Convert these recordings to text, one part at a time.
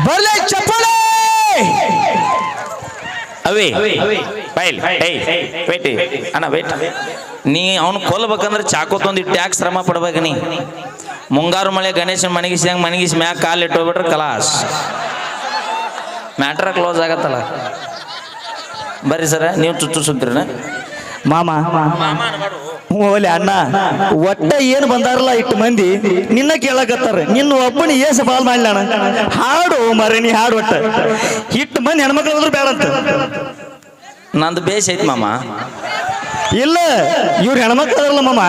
ಬರ್ಲೆ ಚಪ್ಪಳೆ ಅವೇ ಬೈಲ್ wait ಅಣ್ಣ wait ನೀ ಅವನು ಕೊಲ್ಬೇಕಂದ್ರೆ ಚಾಕೋತೊಂದು ಟ್ಯಾಕ್ಸ್ ಶ್ರಮ ಪಡ್ಬೇಕು ನೀ ಮುಂಗಾರು ಮಳೆ ಗಣೇಶನ ಮಣಗಿಸಿ ಮ್ಯಾಗ ಕಾಲು ಇಟ್ಟೋಗ್ಬಿಟ್ರೆ ಕಲಾಸ್ ಮ್ಯಾಟ್ರ ಕ್ಲೋಸ್ ಆಗತ್ತಲ್ಲ ಬರ್ರಿ ಸರ ನೀವು ಚುಚ್ಚುಸುತ್ತೀರನ ಮಾಮ ಓಲೆ ಅಣ್ಣ ಒಟ್ಟ ಏನು ಬಂದಾರಲ್ಲ ಇಟ್ಟು ಮಂದಿ ನಿನ್ನ ಕೇಳಕತ್ತಾರ ನಿನ್ನ ಒಬ್ಬನ ಏಸ ಬಾಲ್ ಮಾಡ್ಲಣ ಹಾಡು ಮರೆ ನೀ ಹಾಡು ಒಟ್ಟ ಇಟ್ಟು ಮಂದಿ ಹೆಣ್ಮಕ್ಳು ಹೋದ್ರು ಬೇಡ ಅಂತ ನಂದು ಬೇಸ್ ಐತಿ ಮಾಮ ಇಲ್ಲ ಇವ್ರು ಹೆಣ್ಮಕ್ಳು ಅದಾರಲ್ಲ ಮಾಮ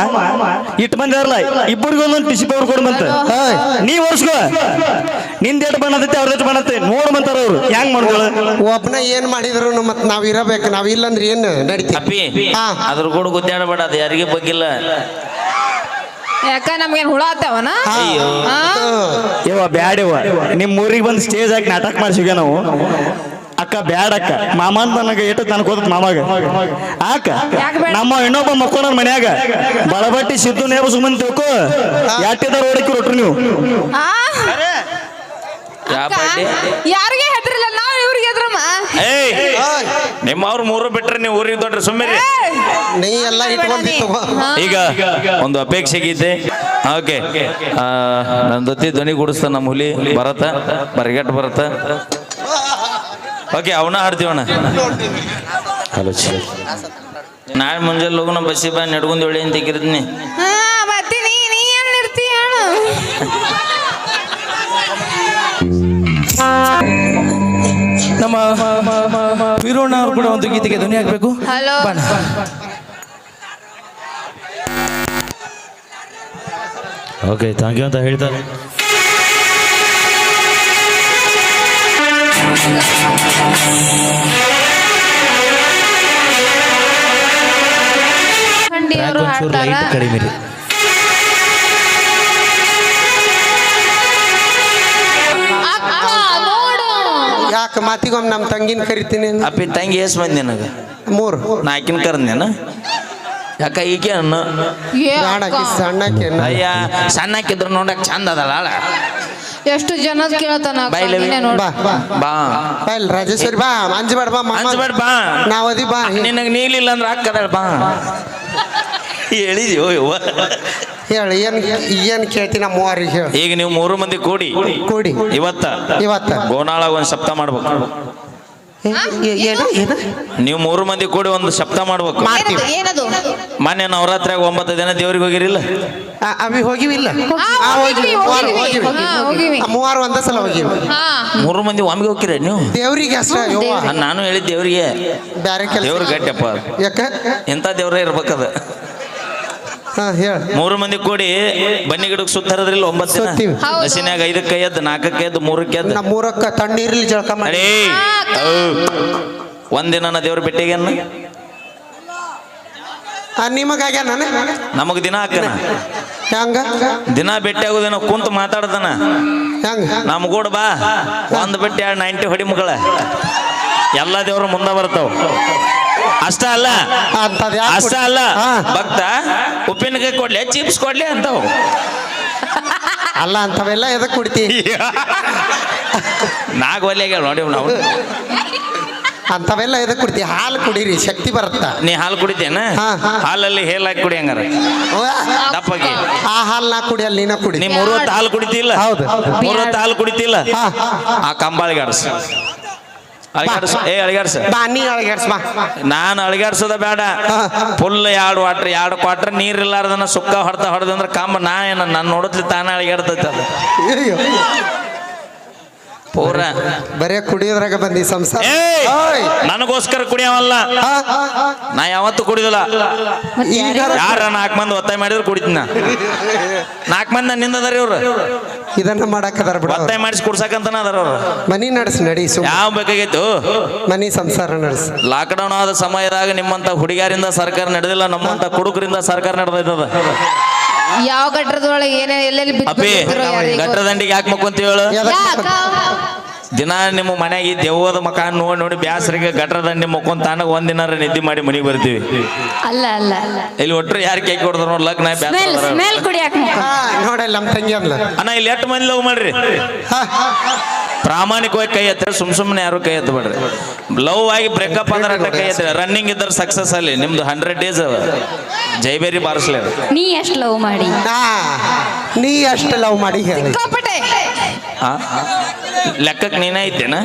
ಇಟ್ಟು ಮಂದಿ ಅದಾರಲ್ಲ ಇಬ್ಬರಿಗೂ ಒಂದೊಂದು ಟಿಸಿ ಪೌಡರ್ ಕೊಡ್ಮಂತ ನೀ ಓಡಿಸ್ಕೋ ನಿಂದ ಎಷ್ಟು ಬಣ್ಣದೈತಿ ಅವ್ರ ಎಷ್ಟು ಬಣ್ಣತ್ತೆ ನೋಡ್ಮಂತಾರ ಅವ್ರು ಹೆಂಗ್ ಮಾಡ್ಕೊಳ್ಳ ಒಬ್ನ ಏನ್ ಮಾಡಿದ್ರು ಮತ್ ನಾವ್ ಇರಬೇಕು ನಾವ್ ಇಲ್ಲಂದ್ರೆ ಏನ್ ನಡೀತಿ ಅಪ್ಪಿ ಅದ್ರ ಕೂಡ ಗುದ್ದಾಡಬೇಡ ಅದು ಯಾರಿಗೆ ಬಗ್ಗಿಲ್ಲ ಯಾಕ ನಮ್ಗೇನ್ ಹುಳ ಆತವನ ಅಯ್ಯೋ ಇವ ಬ್ಯಾಡವ ನಿಮ್ ಊರಿಗೆ ಬಂದು ಸ್ಟೇಜ್ ಹಾಕಿ ನಾಟಕ ಮಾಡ್ಸಿಗ ನಾವು ಅಕ್ಕ ಬ್ಯಾಡಕ್ಕ ಮಾಮ ಅಂತ ನನಗೆ ಏಟ ತನಕ ಹೋದ ಮಾಮಾಗ ಆಕ ನಮ್ಮ ಇನ್ನೊಬ್ಬ ಮಕ್ಕೋಣ ಮನ್ಯಾಗ ಬಳಬಟ್ಟಿ ಸಿದ್ದು ನೇಬ ಸುಮ್ಮನೆ ತಿಳ್ಕೊ ಯಾಟಿದಾರ ಓಡಕ್ಕೆ ಹೊಟ್ರು ನೀವು ಯಾರಿಗೆ ಹೆದ್ರಿಲ್ಲ ನಾವ್ ಇವ್ರಿಗೆ ಹೆದ್ರಮ್ಮ ನಿಮ್ಮವ್ರು ಮೂರು ಬಿಟ್ರೆ ನೀವು ಊರಿಗೆ ದೊಡ್ಡ್ರಿ ಸುಮ್ಮನೆ ನೀ ಎಲ್ಲ ಇಟ್ಕೊಂಡಿತ್ತು ಈಗ ಒಂದು ಅಪೇಕ್ಷೆ ಗೀತೆ ಓಕೆ ನನ್ನ ಜೊತೆ ಧ್ವನಿ ಗುಡಿಸ್ತ ನಮ್ಮ ಹುಲಿ ಬರತ್ತ ಬರಿಗಟ್ಟು ಬರತ್ತ ಓಕೆ ಅವನ ಹಾಡ್ತೀವಣ್ಣ ಹಲೋ ನಾಳೆ ಮುಂಜಾನೆ ಹೋಗು ನಮ್ಮ ಬಸ್ಸಿ ಬಾ ನಡ್ಕೊಂಡು ಒಳ್ಳೆ ಅಂತ ತೆಗಿರ್ತೀನಿ ಬರ್ತೀನಿ ನೀ ಎಲ್ಲಿರ್ತೀಯ ನಮ್ಮ ವೀರೋಣ ಅವ್ರು ಕೂಡ ಒಂದು ಗೀತೆಗೆ ಧ್ವನಿ ಹಾಕ್ಬೇಕು ಹಲೋ ಓಕೆ ಥ್ಯಾಂಕ್ ಯು ಅಂತ ಹೇಳ್ತಾರೆ ಕಡಿಮೆ ಯಾಕೆ ಮಾತಿಗೊಮ್ಮೆ ನಮ್ಮ ತಂಗಿನ ಕರಿತೀನಿ ಅಪ್ಪಿ ತಂಗಿ ಎಸ್ ಮಂದಿ ನನಗೆ 3 ನಾಕಿನ ಕರ್ನೇನ ಯಾಕ ಈಕೆ ಅನ್ನು ಸಣ್ಣಕ್ಕೆ ಅಯ್ಯ ಸಣ್ಣಕ್ಕಿದ್ರು ನೋಡಕ್ ಚಂದ ಅದಲ್ಲ ಎಷ್ಟು ಜನ ಕೇಳ್ತಾನ ಬಾ ಬಾ ಬಾ ಬಾ ರಾಜೇಶ್ವರಿ ಬಾ ಅಂಜಬೇಡ ಬಾ ಅಂಜಬೇಡ ಬಾ ನಾವದಿ ಬಾ ನಿನಗೆ ನೀಲಿಲ್ಲ ಅಂದ್ರೆ ಹಾಕದ ಬಾ ಹೇಳಿದ್ಯೋ ಯವ್ವ ಹೇಳಿ ಏನ್ ಕೇಳ್ತೀನಿ ನಮ್ಮ ಮೂವರಿಗೆ ಹೇಳಿ ಈಗ ನೀವು 3 ಮಂದಿ ಕೂಡಿ ಇವತ್ತ ಗೋನಾಳ ಒಂದು ಸಪ್ತ ಮಾಡ್ಬೇಕು ನೀವು 3 ಮಂದಿ ಕೂಡಿ ಒಂದು ಸಪ್ತ ಮಾಡ್ಬೇಕು ಏನದು ಮೊನ್ನೆ ನವರಾತ್ರಿಯಾಗ 9 ದಿನ ದೇವ್ರಿಗೆ ಹೋಗಿರಿಲ್ಲ ಅವಿ ಹೋಗಿವಿಲ್ಲ ಮೂವರು ಒಂದ ಸಲ ಹೋಗಿವಿ 3 ಮಂದಿ ಒಮ್ಮಿಗೆ ಹೋಗಿರ ನೀವು ದೇವ್ರಿಗೆ ಅಷ್ಟ ನಾನು ಹೇಳಿದ್ ದೇವ್ರಿಗೆ ಬ್ಯಾರೆ ಕೆಲಸ ದೇವ್ರ ಗಟ್ಟಪ್ಪ ಯಾಕ ಎಂತ ದೇವ್ರ ಇರ್ಬೇಕದ 3 ಮಂದಿ ಕೂಡಿ ಬನ್ನಿ ಗಿಡಕ್ಕೆ ಸುತ್ತರದ್ರಿಲ್ಲ 9 ದಿನ ಹಸಿನ್ಯಾಗ 5ಕ್ಕೆ ಎದ್ದು 4ಕ್ಕೆ ಎದ್ದು 3ಕ್ಕೆ ಎದ್ದು 3ಕ್ಕೆ ತಣ್ಣೀರ್ಲಿ ಜಳಕ ಮಾಡಿ ಒಂದಿನ ದೇವ್ರ ಬೆಟ್ಟಿಗೆನ್ನ ನಿಮಗಾಗ್ಯ ನಮಗ್ ದಿನ ಹಾಕನ ಹೆಂಗ ದಿನ ಭೇಟಿ ಆಗೋದೇನೋ ಕುಂತು ಮಾತಾಡ್ತಾನ ಹೆಂಗ ನಮ್ಗೂಡ ಬಾ ಒಂದ್ ಬಿಟ್ಟು 90 ಹೊಡಿ ಮಗಳ ಎಲ್ಲಾ ದೇವ್ರು ಮುಂದೆ ಬರ್ತಾವ ಅಷ್ಟ ಅಲ್ಲ ಭಕ್ತ ಉಪ್ಪಿನಕಾಯಿ ಕೊಡ್ಲಿ ಚಿಪ್ಸ್ ಕೊಡ್ಲಿ ಅಂತಾವ ಅಲ್ಲ ಅಂತವೆಲ್ಲ ಎದಕ್ ಕುಡಿತಿ ನಾಗವಲ್ಯಾಗ ನೋಡಿ ನಾವು ಅಂತವೆಲ್ಲ ಎದಕ್ ಕುಡಿತಿ ಹಾಲು ಕುಡೀರಿ ಶಕ್ತಿ ಬರುತ್ತ ನೀ ಹಾಲು ಕುಡಿತೇನ ಹಾಲಲ್ಲಿ ಹೇಲಾಕಿ ಕುಡಿ ಹಂಗಾರ ದಪ್ಪಗೆ ಆ ಹಾಲು ನಾ ಕುಡಿಯಲ್ಲ ನೀನ ಕುಡಿ ನೀ 3 ಹೊತ್ತು ಹಾಲು ಕುಡಿತಿಲ್ಲ ಹೌದು 3 ಹೊತ್ತು ಹಾಲು ಕುಡಿತಿಲ್ಲ ಆ ಕಂಬಾಳಿಗೆ ಆಡ್ಸ ಅಳಿಗಾಡ್ಸ ಬಾ ನೀ ಅಳಿಗಾಡ್ಸ ಬಾ ನಾನು ಅಳಿಗಾಡ್ಸೋದ ಬೇಡ ಫುಲ್ 2 ಕ್ವಾಟ್ರ್ ನೀರಿಲ್ಲಾರ್ದನ ಸುಕ್ಕ ಹೊಡೆದಂದ್ರ ಕಂಬ ನಾನು ನೋಡತ್ಲಿ ತಾನ ಅಳಿಗಾಡ್ತೈತೆ ಅದು ಪೂರ ಬರೇ ಕುಡಿಯೋದ್ರಾಗ ಬಂದಿ ಸಂಸಾರ ನನಗೋಸ್ಕರ ಕುಡಿಯವಲ್ಲ ನಾ ಯಾವತ್ತು ಕುಡಿದಿಲ್ಲ ಯಾರ 4 ಮಂದಿ ಒತ್ತಾಯ ಮಾಡಿದ್ರು ಕುಡಿತೀನ 4 ಮಂದಿ ನನ್ನಿಂದ ಅದಾರ ಇವ್ರು ಇದನ್ನ ಮಾಡಾಕದಾರ ಬಿಡ ಒತ್ತಾಯ ಮಾಡಿಸಿ ಕುಡ್ಸಕಂತನ ಅದಾರ ಅವ್ರು ಮನಿ ನಡ್ಸ್ ನಡಿ ಯಾವ ಬೇಕಾಗಿತ್ತು ಮನಿ ಸಂಸಾರ ನಡ್ಸ್ ಲಾಕ್ಡೌನ್ ಆದ ಸಮಯದಾಗ ನಿಮ್ಮಂತ ಹುಡುಗಿಯರಿಂದ ಸರ್ಕಾರ ನಡೆದಿಲ್ಲ ನಮ್ಮಂತ ಕುಡುಕರಿಂದ ಸರ್ಕಾರ ನಡೆದೈತದ ಯಾವ ಗಟ್ರದೊಳಗೆ ಏನೇ ಎಲ್ಲೆಲ್ಲಿ ಗಟ್ರ ದಂಡಿಗೆ ಯಾಕೆ ಮಕ್ಕೊಂತೀವಿ ಹೇಳು ದಿನ ನಿಮ್ಮ ಮನೆಗೆ ದೆವ್ವದ ಮಕ ನೋಡಿ ಬ್ಯಾಸರಿಗೆ ಗಟ್ರ ದಂಡಿ ಮಕ್ಕೊಂಡ್ ತಾನಾಗ ಒಂದಿನ ನಿದ್ದೆ ಮಾಡಿ ಮನೆಗೆ ಬರ್ತೀವಿ ಅಲ್ಲ ಅಲ್ಲ ಇಲ್ಲಿ ಒಟ್ರು ಯಾರು ಕೇಕ್ ಕೊಡ್ತಾರ ನೋಡ್ಲಕ್ ನಾ ಸ್ಮೆಲ್ ಕುಡಿಯಾಕ ನೋಡಲ್ಲ ನಮ್ಮ ತಂಗಿ ಅಲ್ಲ ಅಣ್ಣ ಇಲ್ಲಿ 8 ಮಂದಿ ಲವ್ ಮಾಡ್ರಿ ಪ್ರಾಮಾಣಿಕವಾಗಿ ಕೈ ಎತ್ತಿರಿ, ಸುಮ್ಮನೆ ಯಾರು ಕೈ ಎತ್ತಬೇಡ್ರಿ. ಲವ್ ಆಗಿ ಬ್ರೇಕಪ್ ಅಂದ್ರೆ ಅಟ್ಟ ಕೈ ಎತ್ತಿರಿ. ರನ್ನಿಂಗ್ ಇದ್ರೆ ಸಕ್ಸಸ್ ಅಲ್ಲಿ ನಿಮ್ದು 100 days ಜೈಬೇರಿ ಬಾರಿಸ್ಲಿ. ನೀ ಎಷ್ಟು ಲವ್ ಮಾಡಿ ಹಾ ನೀ ಅಷ್ಟು ಲವ್ ಮಾಡಿ ಹೇಳಿ ಸಿಕ್ಕಾಪಟ್ಟೆ ಲೆಕ್ಕಕ್ಕೆ ನೀನೇ ಐತೇನ?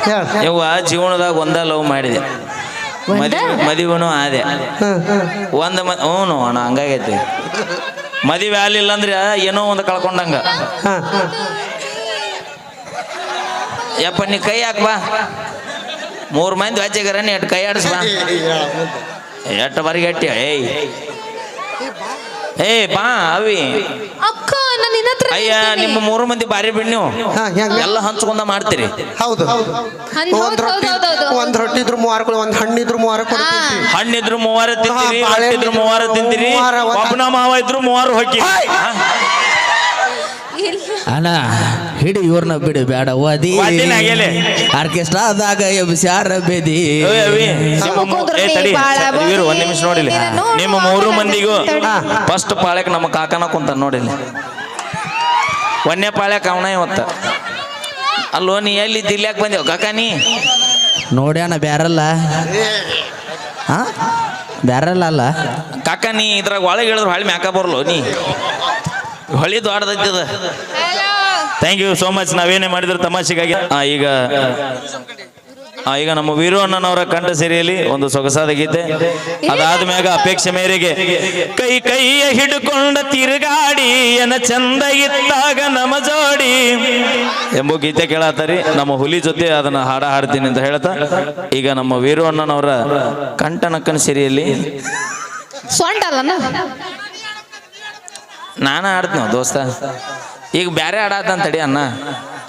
ಹೇಳ ಇವ ಜೀವನದಾಗ ಒಂದ ಲವ್ ಮಾಡಿದೆ, ಮದುವೆನೂ ಆದೆ. ಹ್ಞೂ ಅಣ್ಣ ಹಂಗಾಗೈತಿ. ಮದುವೆ ಆಗ್ಲಿಲ್ಲ ಅಂದ್ರೆ ಏನೋ ಒಂದು ಕಳ್ಕೊಂಡಂಗ. ಯಪ್ಪ ನೀ ಕೈ ಹಾಕ್ಬಾ, 3 ಮಂದಿ ವಾಚಿಗಾರ ನೀ ಎಟ್ಟು ಕೈ ಆಡಿಸ್ಬಾ, ಎಟ್ಟು ಬರಿಗೆ ಎಟ್ಟಿ. ಏಯ್ ಬಾ ಅವಿ. ಅಕ್ಕ ನಾನು ನಿನ್ನ ಹತ್ರ ಅಯ್ಯ ನಿಮ್ಮ 3 ಮಂದಿ ಬಾರಿ ಬಿಡ್ ನೀವು ಎಲ್ಲ ಹಂಚ್ಕೊಂಡ ಮಾಡ್ತೀರಿ. ಹೌದು ಒಂದ್ ರೊಟ್ಟಿ ಇದ್ರು 3 ಒಂದ್ ಹಣ್ಣಿದ್ರು 3 ಕೊಡ್ತೀವಿ. ಹಣ್ಣಿದ್ರು 3 ತಿಂತೀರಿ, ಹಣ್ಣಿದ್ರು 3 ತಿಂತೀರಿ, ಒಬ್ಬನ ಮಾವ ಇದ್ರು 3 ಹೊಕ್ಕಿ. ಅಣ್ಣ ಹಿಡಿ ಇವ್ರನ್ನ ಬಿಡಿ ಬೇಡ ಓದಿ ಆರ್ಕೆಸ್ಟ್ರಾದಾಗ ಎಬ್ಸ್ಯಾರ ಬೇದಿ. ಒಂದ್ ನಿಮಿಷ ನೋಡಿಲ್ಲ, ನಿಮ್ಮ 3 ಮಂದಿಗೂ ಫಸ್ಟ್ ಪಾಳ್ಯಕ್ ನಮ್ಮ ಕಾಕನ ಕುಂತ ನೋಡಿಲ್ಲ. 1ನೇ ಪಾಳ್ಯಕ್ ಅವನ ಇವತ್ತ. ಅಲ್ಲೋ ನೀ ಎಲ್ಲಿ ದಿಲ್ಯಾಕ್ ಬಂದೇವ್ ಕಾಕ ನೀ? ನೋಡ್ಯಾಣ ಬ್ಯಾರಲ್ಲ ಬ್ಯಾರಲ್ಲ ಅಲ್ಲ ಕಾಕ ನೀ ಇದ್ರಾಗ ಒಳಗೆ ಹೇಳಿದ್ರು ಹೊಳಿ ಮ್ಯಾಕ ಬರ್ಲೋ ನೀ. ಹೊಳಿ ದೊಡ್ಡದೈತದ. Thank you so much. ನಾವೇನೇ ಮಾಡಿದ್ರು ತಮಾಷೆಗಾಗಿ. ಈಗ ನಮ್ಮ ವೀರು ಅಣ್ಣನವರ ಕಂಠ ಸಿರಿಯಲ್ಲಿ ಒಂದು ಸೊಗಸಾದ ಗೀತೆ. ಅದಾದ್ಮ್ಯಾಗ ಅಪೇಕ್ಷೆ ಮೇರೆಗೆ ಕೈ ಕೈಯ ಹಿಡ್ಕೊಂಡ ತಿರುಗಾಡಿ ಏನ ಚಂದ ಇತ್ತಾಗ ನಮ್ಮ ಜೋಡಿ ಎಂಬ ಗೀತೆ ಕೇಳತ್ತರಿ. ನಮ್ಮ ಹುಲಿ ಜೊತೆ ಅದನ್ನ ಹಾಡ್ತೀನಿ ಅಂತ ಹೇಳ್ತಾ ಈಗ ನಮ್ಮ ವೀರು ಅಣ್ಣನವರ ಕಂಠನಕ್ಕನ ಸಿರಿಯಲ್ಲಿ ನಾನು ಆಡ್ತೀನಿ ದೋಸ್ತ. ಈಗ ಬ್ಯಾರೆ ಆಡತ್ತಂತಡಿ ಅಣ್ಣ,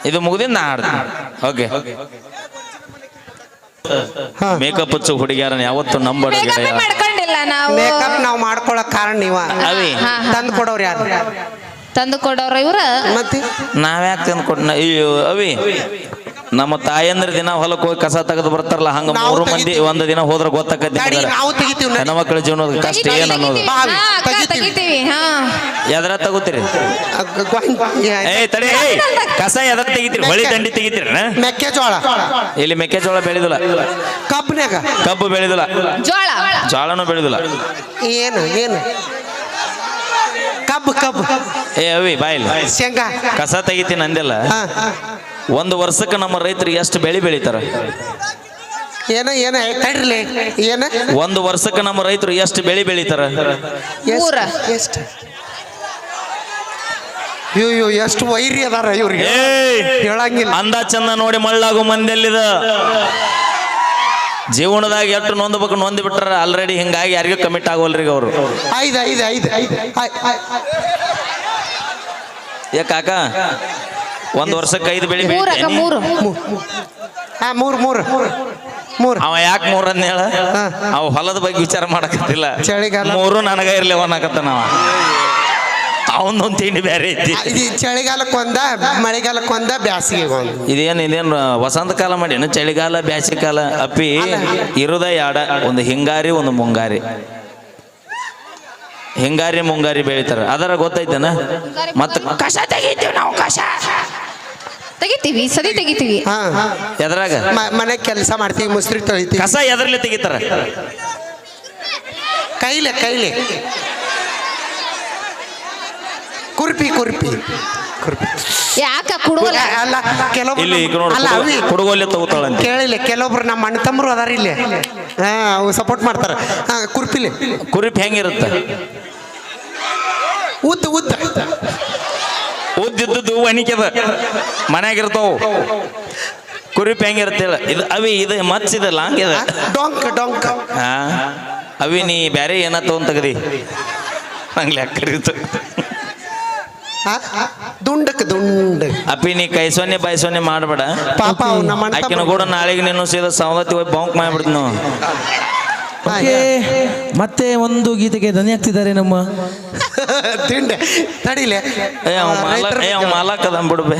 ಇದು ಮುಗ್ದಿಂದ ನಾ ಆಡ್ತೀನಿ. ಓಕೆ. ಮೇಕಪ್ ಹಚ್ಚು ಹುಡುಗಿಯಾರನ್ನ ಯಾವತ್ತು ನಂಬಡ. ಮಾಡ್ಕೊಂಡಿಲ್ಲ ನಾವು. ಮೇಕಪ್ ನಾವು ಮಾಡ್ಕೊಳಕ್ ಕಾರಣ ನೀವ. ಅವಿ ತಂದು ಕೊಡೋರು ಯಾರು? ತಂದು ಕೊಡೋರು ಇವ್ರ. ಮತ್ತೆ ನಾವ್ಯಾಕೆ ತಂದು ಕೊಟ್ಟ? ಅಯ್ಯೋ ಅವಿ, ನಮ್ಮ ತಾಯಂದ್ರ ದಿನ ಹೊಲಕ್ಕೆ ಹೋಗಿ ಕಸ ತೆಗೆದು ಬರ್ತಾರಲ್ಲ, ಹಂಗ 3 ಮಂದಿ ಒಂದು ದಿನ ಹೋದ್ರ ಗೊತ್ತಾಕತಿ ನಾವು ತೆಗಿತೀವಿ. ಹೆಣ್ಮಕ್ಳ ಜೀವನದ ಕಷ್ಟ ಏನ್ ಅನ್ನೋದು. ಎದ್ರ ತಗೋತೀರಿ? ತಡಿ, ಕಸ ಎದ್ರ ತೆಗಿತೀರಿ? ಹೊಳಿ ದಂಡಿ ತೆಗಿತೀರಿ? ಮೆಕ್ಕೆಜೋಳ. ಇಲ್ಲಿ ಮೆಕ್ಕೆಜೋಳ ಬೆಳೆದಿಲ್ಲ, ಕಬ್ಬು ಬೆಳೆದಿಲ್ಲ, ಜೋಳನೂ ಬೆಳೆದಿಲ್ಲ. ಏನು ಏನು ಕಬ್ಬು ಅವಿ ಬಾಯಿಲ್ ಶೇಂಗಾ ಕಸ ತೆಗಿತೀನಿ ಅಂದೆಲ್ಲ. 1 ವರ್ಷಕ್ಕೆ ನಮ್ಮ ರೈತರು ಎಷ್ಟು ಬೆಳೆ ಬೆಳಿತಾರ? ಏನ ತಡ್ರಲಿ ಏನ 1 ವರ್ಷಕ್ಕೆ ನಮ್ಮ ರೈತರು ಎಷ್ಟು ಬೆಳೆ ಬೆಳಿತಾರ? ಎಷ್ಟು? ಅಯ್ಯೋ ಎಷ್ಟು ವೈರಿ ಅದಾರ ಇವ್ರಿಗೆ ಹೇಳಂಗಿಲ್ಲ. ಅಂದ ಚಂದ ನೋಡಿ ಮಳ್ಳಾಗು ಮಂದಿಯಲ್ಲಿದ ಜೀವನದಾಗ ಎಷ್ಟು ನೊಂದ್ಬೇಕು ನೊಂದ್ ಬಿಟ್ಟಾರ ಆಲ್ರೆಡಿ. ಹಿಂಗಾಗಿ ಯಾರಿಗೂ ಕಮಿಟ್ ಆಗೋಲ್ರಿ ಅವರು. ಕಾಕ 1 ವರ್ಷಕ್ಕೆ 5 ಬೆಳೆ ಬೆಳಿತಾನೆ. ಅವ ಯಾಕೆ 3 ಅಂದ ಹೇಳ? ಅವ ಹೊಲದ ಬಗ್ಗೆ ವಿಚಾರ ಮಾಡಕತ್ತಿಲ್ಲ. 3 ನನಗ ಇರ್ಲಿ ಅನ್ನಕತ್ತ. ನಾವ ಅವನೊಂದು ತಿಂಡಿ ಬೇರೆ ಐತಿ. ಚಳಿಗಾಲಕ್ಕೊಂದ, ಮಳೆಗಾಲಕ್ಕೊಂದ, ಬ್ಯಾಸಿಗೆ ಇದೇನು ವಸಂತ ಕಾಲ ಮಾಡೇನು? ಚಳಿಗಾಲ ಬ್ಯಾಸಿಗೆ ಕಾಲ ಅಪ್ಪಿ ಇರುದ ಯಾಡ, ಒಂದು ಹಿಂಗಾರಿ ಒಂದು ಮುಂಗಾರಿ. ಹಿಂಗಾರಿ ಮುಂಗಾರಿ ಬೆಳಿತಾರ, ಅದರ ಗೊತ್ತೈತೇನ? ಮತ್ತ ಕಸ ತೆಗಿತೀವಿ ನಾವು, ಕಸ ತೆಗಿತೀವಿ, ಸದಿ ತೆಗಿತೀವಿ. ಎದ್ರಾಗ ಮನೆ ಕೆಲಸ ಮಾಡ್ತೀವಿ, ಮುಸ್ರಿ ತೊಳಿತೀವಿ. ಕಸ ಎದ್ರಲ್ಲಿ ತೆಗಿತಾರ? ಕೈಲೆ ಕುರ್ಪಿ ಯಾಕ ಕುಡುಗಲ್ಲ? ಅಲ್ಲ ಕೆಲವೊಬ್ರು ಕುಡುಗೋಲೆ ತಗೋತಾಳಂತ ಕೇಳಿಲ್ಲ. ಕೆಲವೊಬ್ರು ನಮ್ಮ ಅಣ್ಣ ತಮ್ಮರು ಅದಾರ ಇಲ್ಲಿ, ಅವು ಸಪೋರ್ಟ್ ಮಾಡ್ತಾರ. ಕುರಿಪ್ ಹೆಂಗಿರುತ್ತೆ? ಉದ್ದಿದ್ದು ಒಣಿಕೆದ ಮನ್ಯಾಗಿರ್ತಾವ. ಕುರಿಪ್ ಹೆಂಗಿರುತ್ತೆ? ಇದು ಅವಿ ಇದು ಮಚ್ಚಿದ ಲಾಂಗ್ ಇದೆ. ಡೊಂಕ್ ಅವಿ ನೀ ಬ್ಯಾರೆ ಏನ ತಗೊಂಡ್ ತಗದಿ ನಂಗೆ ಲೆಕ್ಕರಿತು. ದುಂಡ ಅಪ್ಪಿ ನೀ ಕೈ ಸೊನ್ನೆ ಬಾಯಿ ಸೊನ್ನೆ ಮಾಡ್ಬೇಡ ಪಾಪ. ಆಕಿನ ಕೂಡ ನಾಳೆಗೆ ನೀನು ಸೀದಾ ಸವದತ್ತಿ ಹೋಗಿ ಬಾಂಕ್ ಮಾಡ್ಬಿಡ್ತು ನಾವು. ಮತ್ತೆ ಒಂದು ಗೀತೆಗೆ ಧ್ವನಿ ಆಗ್ತಿದ್ದಾರೆ ನಮ್ಮ ತಿಂಡೆ ತಡಿಲೆ. ಮಾಲಕ್ ಅದ ಬಿಡ್ಬೇ.